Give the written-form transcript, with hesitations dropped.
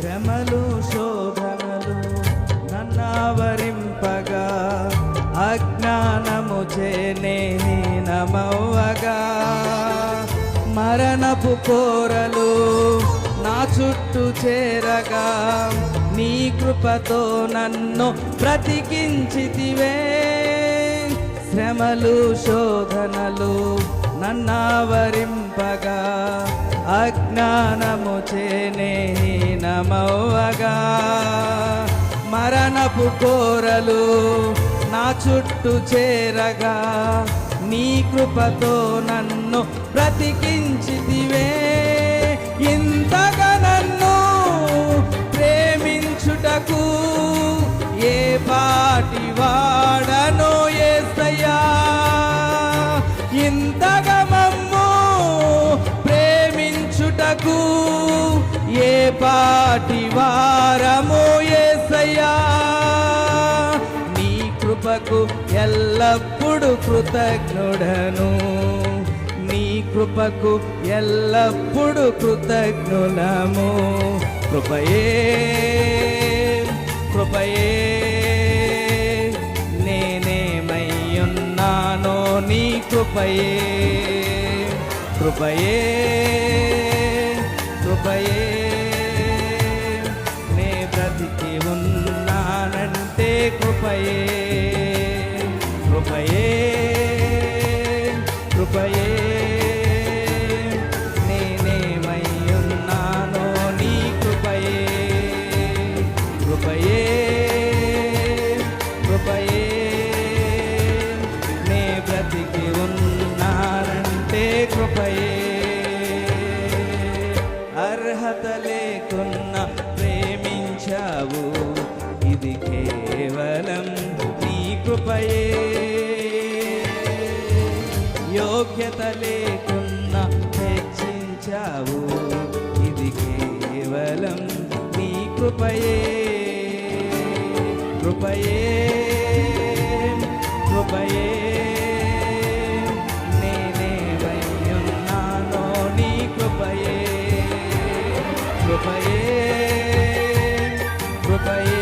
శ్రమలు శోధనలు నన్నావరింపగా అజ్ఞానము చేనే హీనమవ్వగా మరణపు కోరలు నా చుట్టూ చేరగా నీ కృపతో నన్ను బ్రతికించితివే. శ్రమలు శోధనలు నన్నావరింపగా అజ్ఞానము చేనే హీనమవ్వగా మరణపు కోరలు నా చుట్టూ చేరగా నీ కృపతో నన్ను బ్రతికించితివే. ఇంతగా నన్ను ప్రేమించుటకు ఏ పాటి వాడనో యేసయ్యా. ఇంతగా మమ్ము ప్రేమించుటకు ఏ పాటి వారమో యేసయ్యా. నీ కృపకు ఎల్లప్పుడు కృతజ్ఞుడను, నీ కృపకు ఎల్లప్పుడు కృతజ్ఞులము. కృపయే కృపయే నేనేమయ్యున్నానో నీ కృపయే. కృపయే కృపయే నే బ్రతికి ఉన్నానంటే కృపయే. కృపయే కృపయే నేనేమయ్యున్నానో నీ కృపయే. కృపయే కృపయే నే బ్రతికి ఉన్నానంటే కృపయే. అర్హత లేకున్నా ప్రేమించావు, ఇది కేవలం నీ కృపయే. యోగ్యత లేకున్నా హెచ్చించావు, ఇది కేవలం నీ కృపయే. కృపయే కృపయే నేనేమయ్యున్నానో నీ కృపయే. కృపయే కృపయే